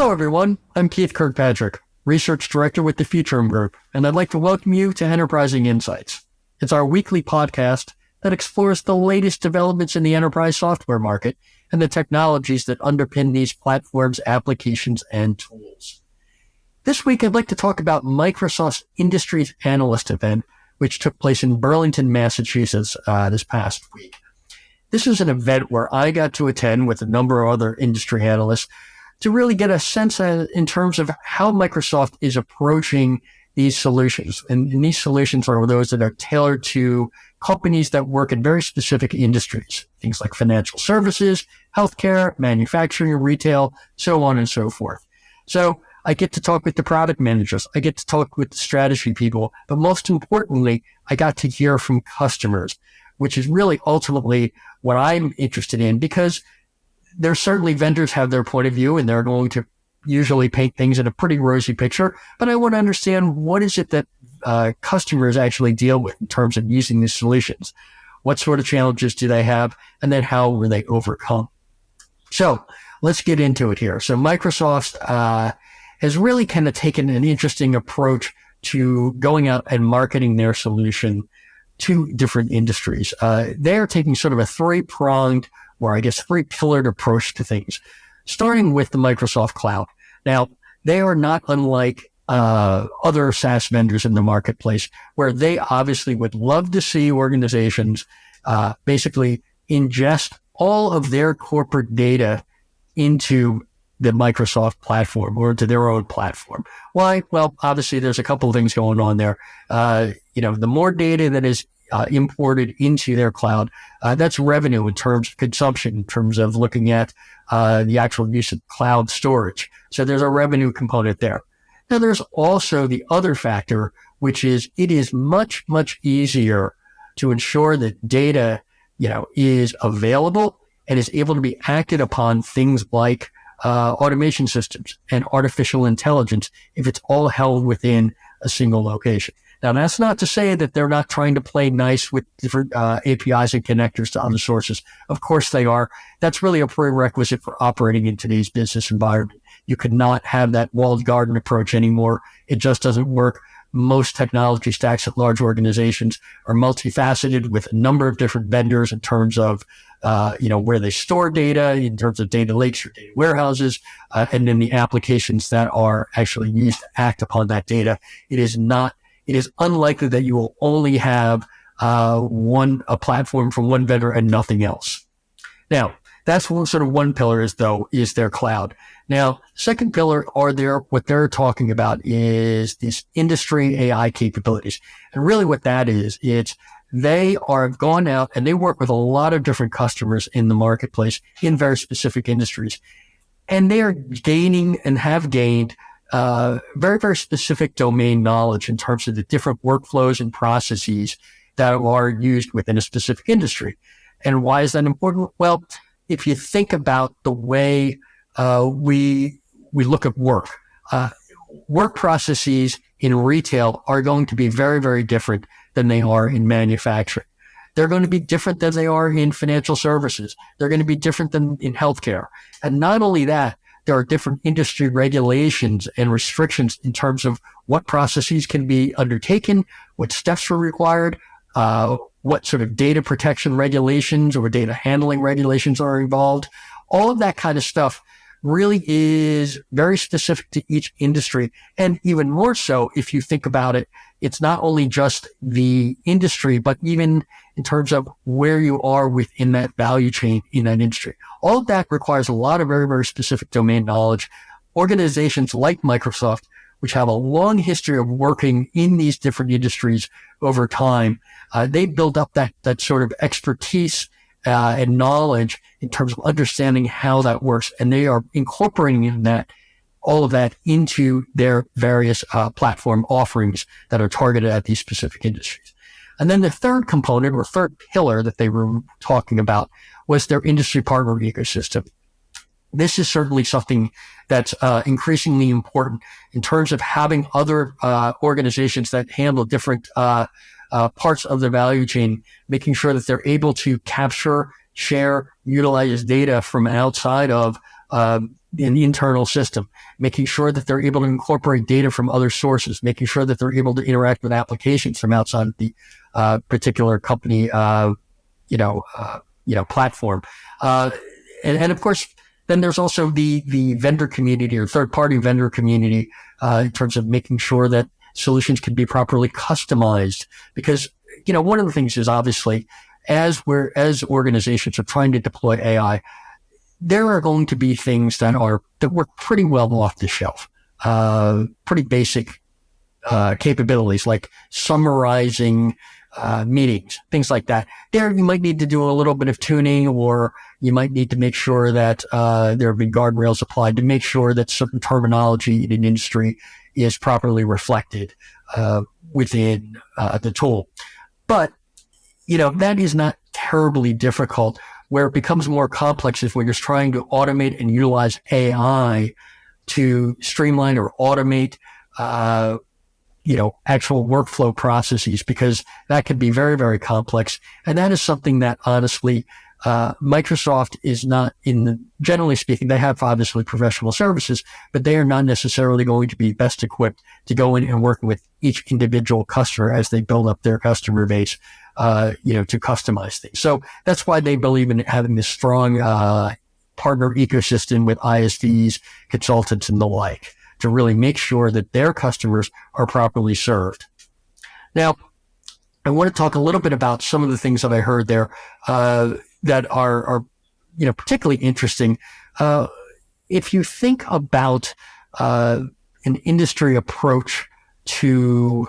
Hello, everyone. I'm Keith Kirkpatrick, Research Director with the Futurum Group, and I'd like to welcome you to Enterprising Insights. It's our weekly podcast that explores the latest developments in the enterprise software market and the technologies that underpin these platforms, applications, and tools. This week, I'd like to talk about Microsoft's Industries Analyst event, which took place in Burlington, Massachusetts this past week. This is an event where I got to attend with a number of other industry analysts to really get a sense in terms of how Microsoft is approaching these solutions. And these solutions are those that are tailored to companies that work in very specific industries, things like financial services, healthcare, manufacturing, retail, so on and so forth. So I get to talk with the product managers. I get to talk with the strategy people. But most importantly, I got to hear from customers, which is really ultimately what I'm interested in, because there's certainly vendors have their point of view and they're going to usually paint things in a pretty rosy picture. But I want to understand, what is it that customers actually deal with in terms of using these solutions? What sort of challenges do they have? And then how were they overcome? So let's get into it here. So Microsoft has really kind of taken an interesting approach to going out and marketing their solution to different industries. They're taking sort of a three-pillared approach to things, starting with the Microsoft Cloud. Now, they are not unlike other SaaS vendors in the marketplace, where they obviously would love to see organizations basically ingest all of their corporate data into the Microsoft platform or to their own platform. Why? Well, obviously, there's a couple of things going on there. The more data that is imported into their cloud, that's revenue in terms of consumption, in terms of looking at the actual use of cloud storage. So there's a revenue component there. Now, there's also the other factor, which is it is much, much easier to ensure that data, is available and is able to be acted upon, things like automation systems and artificial intelligence, if it's all held within a single location. Now, that's not to say that they're not trying to play nice with different APIs and connectors to other sources. Of course they are. That's really a prerequisite for operating in today's business environment. You could not have that walled garden approach anymore. It just doesn't work. Most technology stacks at large organizations are multifaceted with a number of different vendors in terms of where they store data, in terms of data lakes or data warehouses, and then the applications that are actually used to act upon that data. It is unlikely that you will only have a platform from one vendor and nothing else. Now, that's one pillar is their cloud. Now, second pillar what they're talking about is this industry AI capabilities. And really what that is, they are gone out and they work with a lot of different customers in the marketplace in very specific industries. And they are gaining and have gained very, very specific domain knowledge in terms of the different workflows and processes that are used within a specific industry. And why is that important? Well, if you think about the way we look at work processes in retail are going to be very, very different than they are in manufacturing. They're going to be different than they are in financial services. They're going to be different than in healthcare. And not only that, there are different industry regulations and restrictions in terms of what processes can be undertaken, what steps are required, what sort of data protection regulations or data handling regulations are involved. All of that kind of stuff really is very specific to each industry. And even more so, if you think about it, it's not only just the industry, but even in terms of where you are within that value chain in that industry. All of that requires a lot of very, very specific domain knowledge. Organizations like Microsoft, which have a long history of working in these different industries over time, they build up that sort of expertise and knowledge in terms of understanding how that works. And they are incorporating all of that into their various platform offerings that are targeted at these specific industries. And then the third component or third pillar that they were talking about was their industry partner ecosystem. This is certainly something that's increasingly important in terms of having other organizations that handle different parts of the value chain, making sure that they're able to capture, share, utilize data from outside of an internal system, making sure that they're able to incorporate data from other sources, making sure that they're able to interact with applications from outside of the particular company, platform. And of course, then there's also the vendor community or third-party vendor community in terms of making sure that solutions can be properly customized. Because, one of the things is obviously as organizations are trying to deploy AI, there are going to be things that work pretty well off the shelf, pretty basic capabilities like summarizing meetings, things like that. There, you might need to do a little bit of tuning, or you might need to make sure that there have been guardrails applied to make sure that certain terminology in an industry is properly reflected within the tool. But, that is not terribly difficult. Where it becomes more complex is when you're trying to automate and utilize AI to streamline or automate actual workflow processes, because that can be very, very complex. And that is something that honestly, Microsoft is not generally speaking, they have obviously professional services, but they are not necessarily going to be best equipped to go in and work with each individual customer as they build up their customer base, to customize things. So that's why they believe in having this strong, partner ecosystem with ISVs, consultants, and the like, to really make sure that their customers are properly served. Now, I want to talk a little bit about some of the things that I heard there that are particularly interesting. If you think about an industry approach to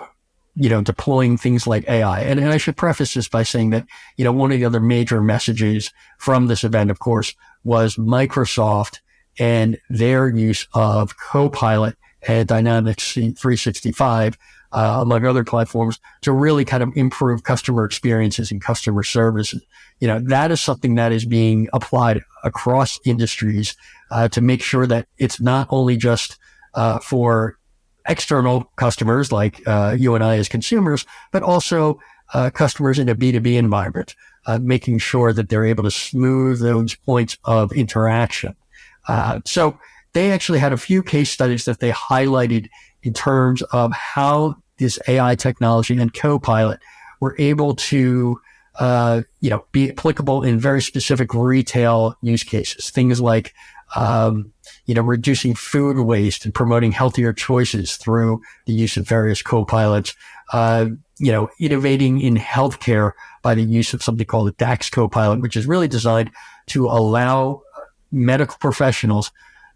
deploying things like AI, and I should preface this by saying that one of the other major messages from this event, of course, was Microsoft and their use of CoPilot and Dynamics 365, among other platforms, to really kind of improve customer experiences and customer service. That is something that is being applied across industries to make sure that it's not only just for external customers like you and I as consumers, but also customers in a B2B environment, making sure that they're able to smooth those points of interaction. So they actually had a few case studies that they highlighted in terms of how this AI technology and CoPilot were able to, be applicable in very specific retail use cases. Things like, reducing food waste and promoting healthier choices through the use of various copilots, innovating in healthcare by the use of something called the DAX copilot, which is really designed to allow medical professionals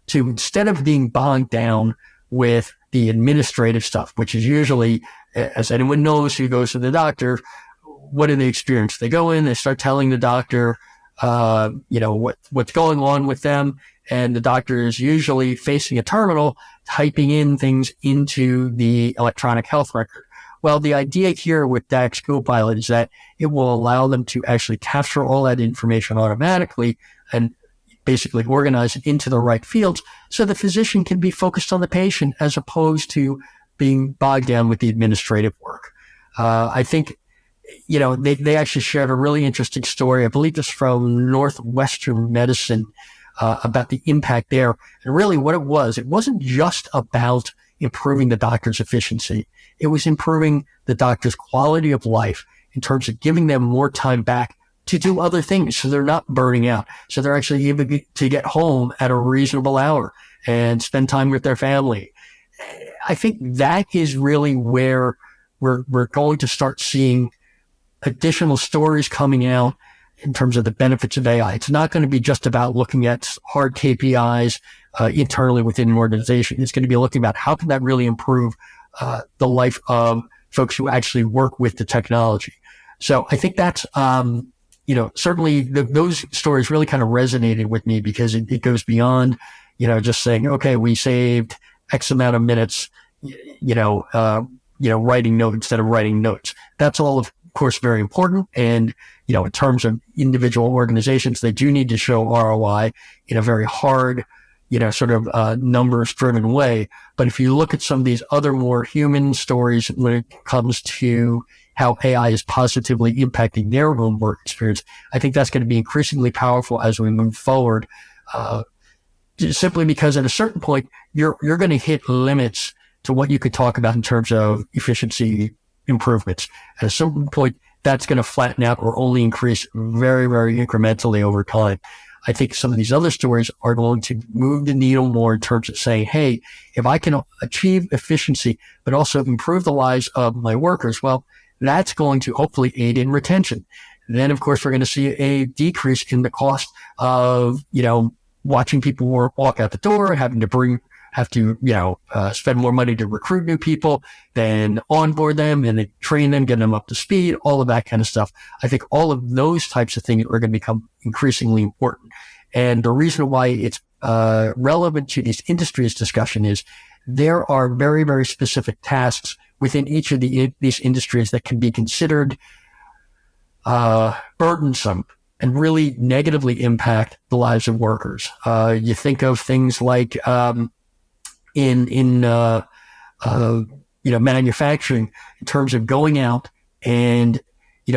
to, instead of being bogged down with the administrative stuff, which is usually, as anyone knows who goes to the doctor, what do they experience? They go in, they start telling the doctor, what's going on with them. And the doctor is usually facing a terminal, typing in things into the electronic health record. Well, the idea here with DAX Copilot is that it will allow them to actually capture all that information automatically and basically organize it into the right fields so the physician can be focused on the patient as opposed to being bogged down with the administrative work. I think, they actually shared a really interesting story. I believe it's from Northwestern Medicine, about the impact there. And really what it wasn't just about improving the doctor's efficiency. It was improving the doctor's quality of life in terms of giving them more time back to do other things so they're not burning out. So they're actually able to get home at a reasonable hour and spend time with their family. I think that is really where we're going to start seeing additional stories coming out in terms of the benefits of AI. It's not going to be just about looking at hard KPIs internally within an organization. It's going to be looking about how can that really improve the life of folks who actually work with the technology. So I think that's, certainly those stories really kind of resonated with me because it goes beyond, just saying, okay, we saved X amount of minutes, writing notes instead of writing notes. That's all of course very important. And, in terms of individual organizations, they do need to show ROI in a very hard, numbers driven way. But if you look at some of these other more human stories when it comes to how AI is positively impacting their own work experience, I think that's going to be increasingly powerful as we move forward. simply because at a certain point, you're going to hit limits to what you could talk about in terms of efficiency improvements. At a certain point, that's going to flatten out or only increase very, very incrementally over time. I think some of these other stories are going to move the needle more in terms of saying, hey, if I can achieve efficiency, but also improve the lives of my workers, well, that's going to hopefully aid in retention. Then, of course, we're going to see a decrease in the cost of, watching people walk out the door, having to spend more money to recruit new people, then onboard them and then train them, get them up to speed, all of that kind of stuff. I think all of those types of things are going to become increasingly important. And the reason why it's relevant to these industries discussion is there are very, very specific tasks within each of these industries that can be considered burdensome and really negatively impact the lives of workers. You think of things like in manufacturing, in terms of going out and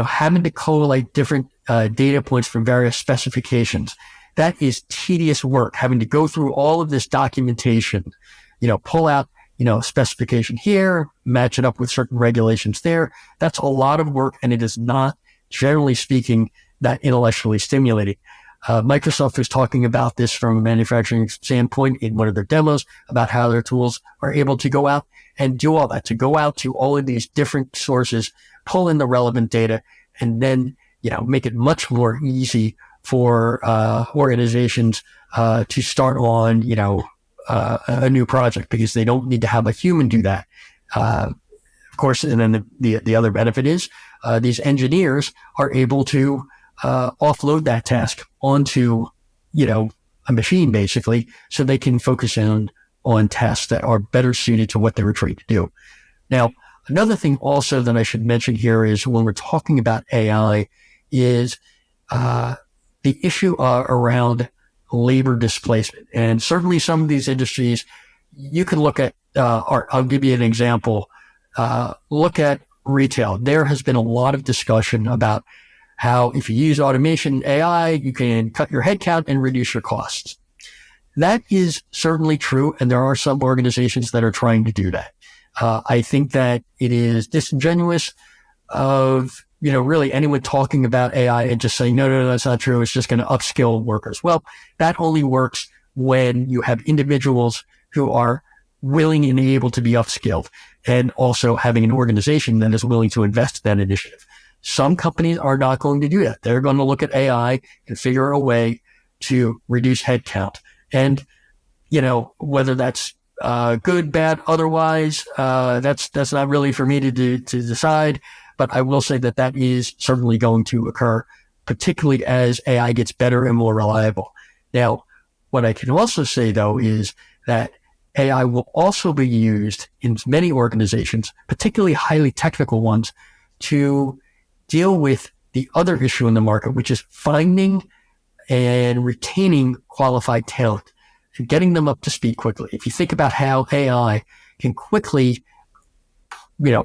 having to collate different data points from various specifications. That is tedious work, having to go through all of this documentation, pull out specification here, match it up with certain regulations there. That's a lot of work, and it is not, generally speaking, that intellectually stimulating. Microsoft was talking about this from a manufacturing standpoint in one of their demos about how their tools are able to go out and do all that, to go out to all of these different sources, pull in the relevant data, and then, make it much more easy for organizations to start on, a new project, because they don't need to have a human do that. Of course, and then the other benefit is these engineers are able to offload that task onto, a machine, basically, so they can focus on tasks that are better suited to what they were trained to do. Now, another thing also that I should mention here is when we're talking about AI is the issue around labor displacement. And certainly some of these industries, you can look at, I'll give you an example. Look at retail. There has been a lot of discussion about how if you use automation AI, you can cut your headcount and reduce your costs. That is certainly true, and there are some organizations that are trying to do that. I think that it is disingenuous of, really anyone talking about AI and just saying, no, that's not true. It's just going to upskill workers. Well, that only works when you have individuals who are willing and able to be upskilled, and also having an organization that is willing to invest in that initiative. Some companies are not going to do that. They're going to look at AI and figure a way to reduce headcount. And, whether that's good, bad, otherwise, that's not really for me to decide. But I will say that is certainly going to occur, particularly as AI gets better and more reliable. Now, what I can also say, though, is that AI will also be used in many organizations, particularly highly technical ones, to deal with the other issue in the market, which is finding and retaining qualified talent and getting them up to speed quickly. If you think about how AI can quickly,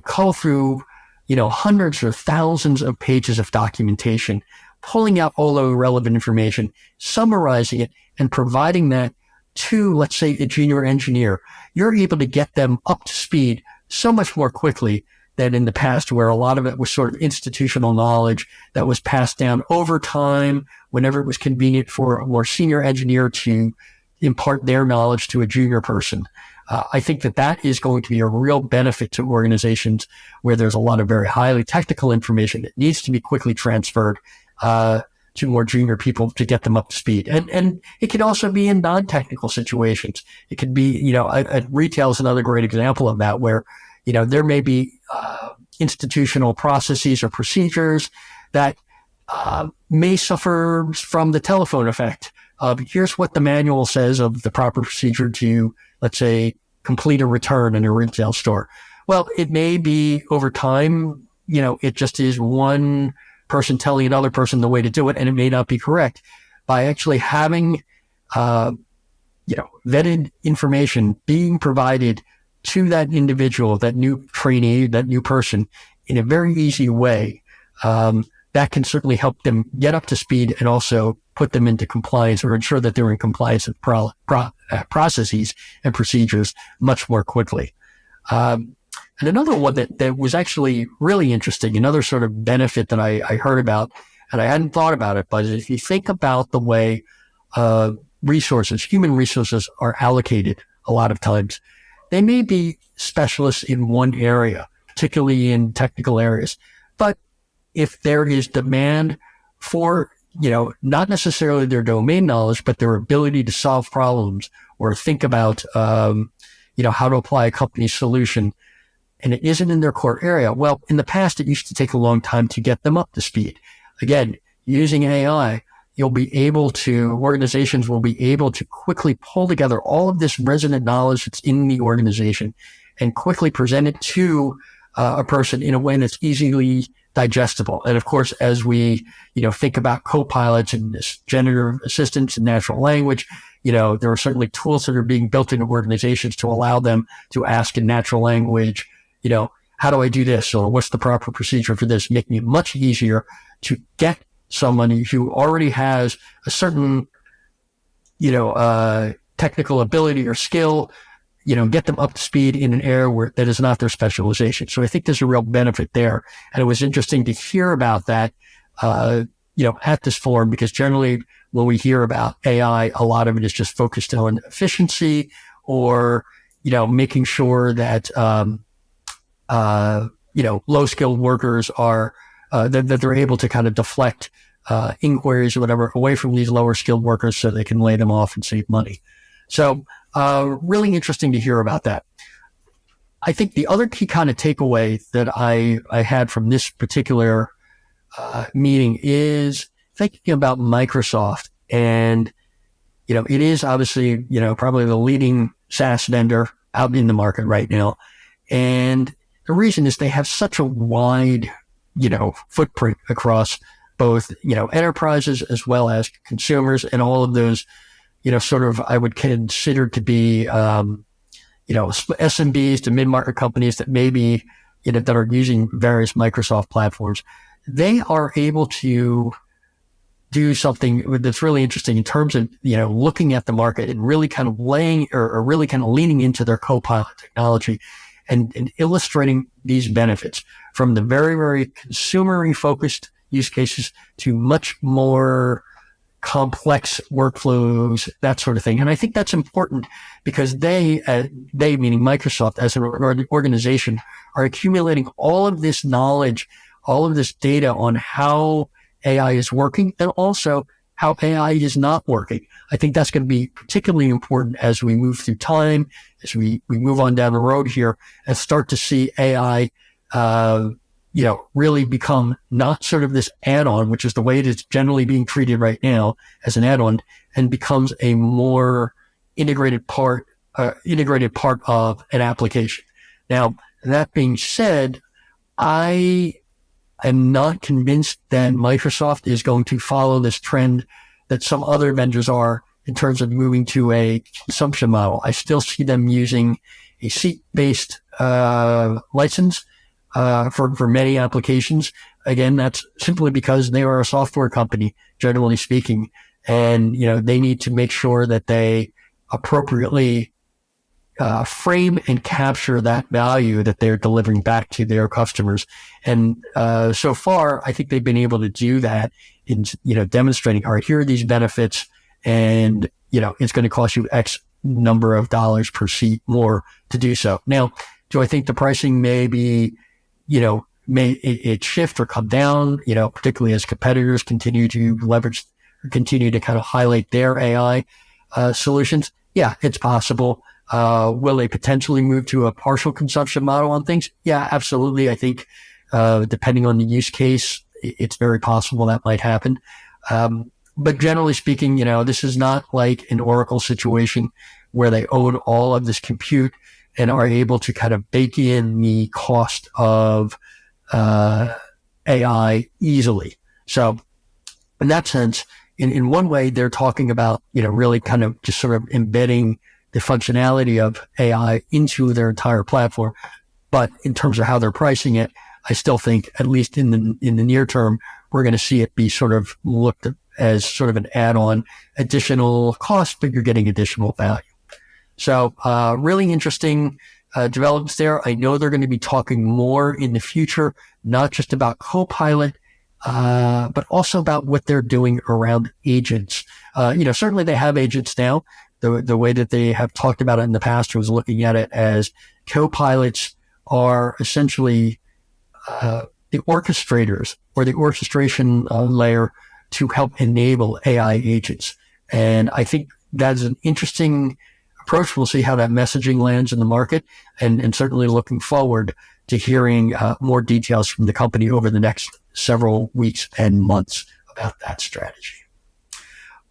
cull through, hundreds or thousands of pages of documentation, pulling out all the relevant information, summarizing it, and providing that to, let's say, a junior engineer, you're able to get them up to speed so much more quickly than in the past, where a lot of it was sort of institutional knowledge that was passed down over time whenever it was convenient for a more senior engineer to impart their knowledge to a junior person. I think that is going to be a real benefit to organizations where there's a lot of very highly technical information that needs to be quickly transferred to more junior people to get them up to speed. And it can also be in non-technical situations. It could be, retail is another great example of that, where there may be institutional processes or procedures that may suffer from the telephone effect of, here's what the manual says of the proper procedure to, let's say, complete a return in a retail store. Well, it may be over time, it just is one person telling another person the way to do it, and it may not be correct. By actually having, vetted information being provided to that individual, that new trainee, that new person, in a very easy way, that can certainly help them get up to speed and also put them into compliance or ensure that they're in compliance with processes and procedures much more quickly. And another one that was actually really interesting, another sort of benefit that I heard about, and I hadn't thought about it, but if you think about the way human resources are allocated a lot of times, they may be specialists in one area, particularly in technical areas. But if there is demand for, not necessarily their domain knowledge, but their ability to solve problems or think about, how to apply a company's solution, and it isn't in their core area, well, in the past, it used to take a long time to get them up to speed. Again, using AI, organizations will be able to quickly pull together all of this resonant knowledge that's in the organization and quickly present it to a person in a way that's easily digestible. And of course, as we, think about copilots and this generative assistance and natural language, there are certainly tools that are being built into organizations to allow them to ask in natural language, how do I do this? Or what's the proper procedure for this? Making it much easier to get somebody who already has a certain, technical ability or skill, get them up to speed in an area that is not their specialization. So I think there's a real benefit there. And it was interesting to hear about that, at this forum, because generally when we hear about AI, a lot of it is just focused on efficiency or, making sure that, low-skilled workers are, that they're able to kind of deflect inquiries or whatever away from these lower skilled workers so they can lay them off and save money. So really interesting to hear about that. I think the other key kind of takeaway that I had from this particular meeting is thinking about Microsoft. And, it is obviously, probably the leading SaaS vendor out in the market right now. And the reason is they have such a wide, footprint across both, enterprises as well as consumers and all of those, sort of, I would consider to be, SMBs to mid-market companies that maybe, that are using various Microsoft platforms. They are able to do something that's really interesting in terms of, looking at the market and really kind of really kind of leaning into their CoPilot technology and illustrating these benefits from the very, very consumer focused use cases to much more complex workflows, that sort of thing. And I think that's important because they meaning Microsoft as an organization, are accumulating all of this knowledge, all of this data on how AI is working and also how AI is not working. I think that's going to be particularly important as we move through time, as we move on down the road here and start to see AI, really become not sort of this add-on, which is the way it is generally being treated right now as an add-on, and becomes a more integrated part of an application. Now, that being said, I am not convinced that Microsoft is going to follow this trend that some other vendors are in terms of moving to a consumption model. I still see them using a seat-based license for many applications. Again, that's simply because they are a software company, generally speaking, and they need to make sure that they appropriately frame and capture that value that they're delivering back to their customers. And so far, I think they've been able to do that in demonstrating, all right, here are these benefits, and it's going to cost you X number of dollars per seat more to do so. Now, do I think the pricing may be, may it shift or come down, particularly as competitors continue to leverage or continue to kind of highlight their AI solutions? Yeah, it's possible. Will they potentially move to a partial consumption model on things? Yeah, absolutely. I think, depending on the use case, it's very possible that might happen. But generally speaking, this is not like an Oracle situation where they own all of this compute and are able to kind of bake in the cost of AI easily. So in that sense, in one way, they're talking about, really kind of just sort of embedding the functionality of AI into their entire platform. But in terms of how they're pricing it, I still think, at least in the near term, we're going to see it be sort of looked at as sort of an add-on additional cost, but you're getting additional value. So really interesting developments there. I know they're going to be talking more in the future, not just about CoPilot, but also about what they're doing around agents. Certainly they have agents now. The way that they have talked about it in the past was looking at it as copilots are essentially the orchestrators or the orchestration layer to help enable AI agents. And I think that's an interesting approach. We'll see how that messaging lands in the market, and certainly looking forward to hearing more details from the company over the next several weeks and months about that strategy.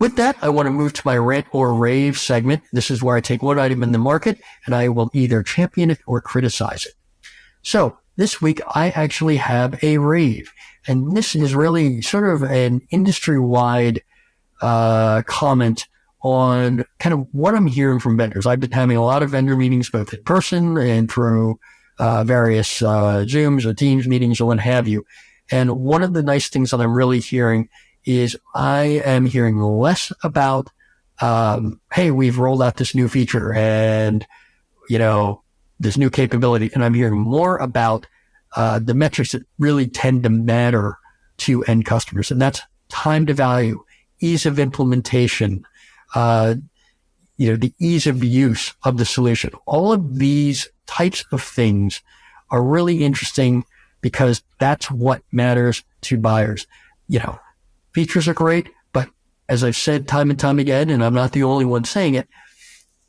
With that, I want to move to my rant or rave segment. This is where I take one item in the market and I will either champion it or criticize it. So this week, I actually have a rave, and this is really sort of an industry-wide comment on kind of what I'm hearing from vendors. I've been having a lot of vendor meetings, both in person and through various Zooms or Teams meetings or what have you. And one of the nice things that I'm really hearing is I am hearing less about, hey, we've rolled out this new feature and, this new capability. And I'm hearing more about the metrics that really tend to matter to end customers. And that's time to value, ease of implementation, the ease of use of the solution. All of these types of things are really interesting because that's what matters to buyers. Features are great, but as I've said time and time again, and I'm not the only one saying it,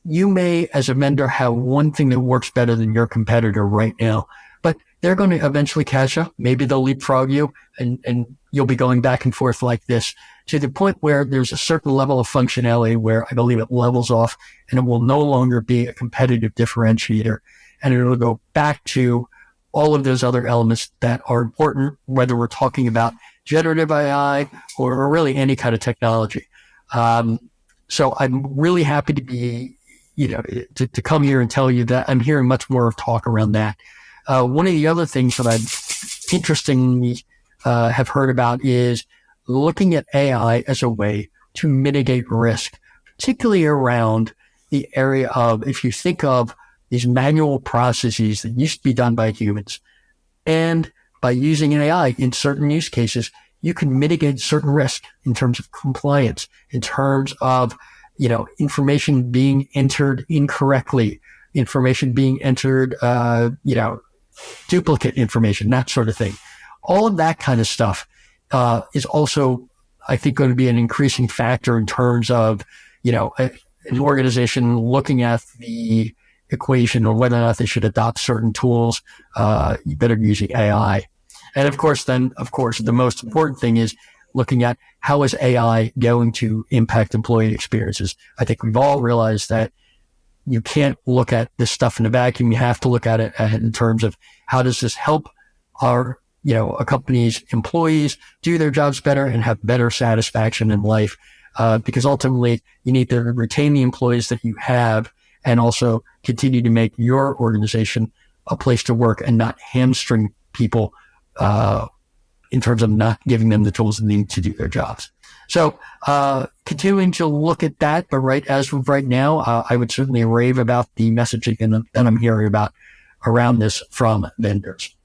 you may, as a vendor, have one thing that works better than your competitor right now, but they're going to eventually catch up. Maybe they'll leapfrog you, and you'll be going back and forth like this to the point where there's a certain level of functionality where I believe it levels off and it will no longer be a competitive differentiator. And it'll go back to all of those other elements that are important, whether we're talking about generative AI or really any kind of technology. So I'm really happy to be, to come here and tell you that I'm hearing much more of talk around that. One of the other things that I've interestingly have heard about is looking at AI as a way to mitigate risk, particularly around the area of, if you think of these manual processes that used to be done by humans, and by using AI in certain use cases, you can mitigate certain risk in terms of compliance, in terms of, information being entered incorrectly, information being entered, duplicate information, that sort of thing. All of that kind of stuff is also, I think, going to be an increasing factor in terms of, an organization looking at the equation or whether or not they should adopt certain tools, better using AI. And of course, the most important thing is looking at how is AI going to impact employee experiences. I think we've all realized that you can't look at this stuff in a vacuum. You have to look at it in terms of how does this help our, a company's employees do their jobs better and have better satisfaction in life. Because ultimately you need to retain the employees that you have and also continue to make your organization a place to work and not hamstring people in terms of not giving them the tools they need to do their jobs. So continuing to look at that, but as of right now, I would certainly rave about the messaging that I'm hearing about around this from vendors.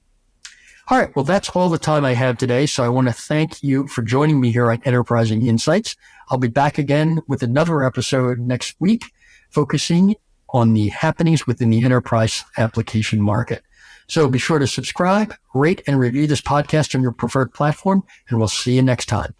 All right, well, that's all the time I have today. So I want to thank you for joining me here on Enterprising Insights. I'll be back again with another episode next week, focusing on the happenings within the enterprise application market. So be sure to subscribe, rate, and review this podcast on your preferred platform, and we'll see you next time.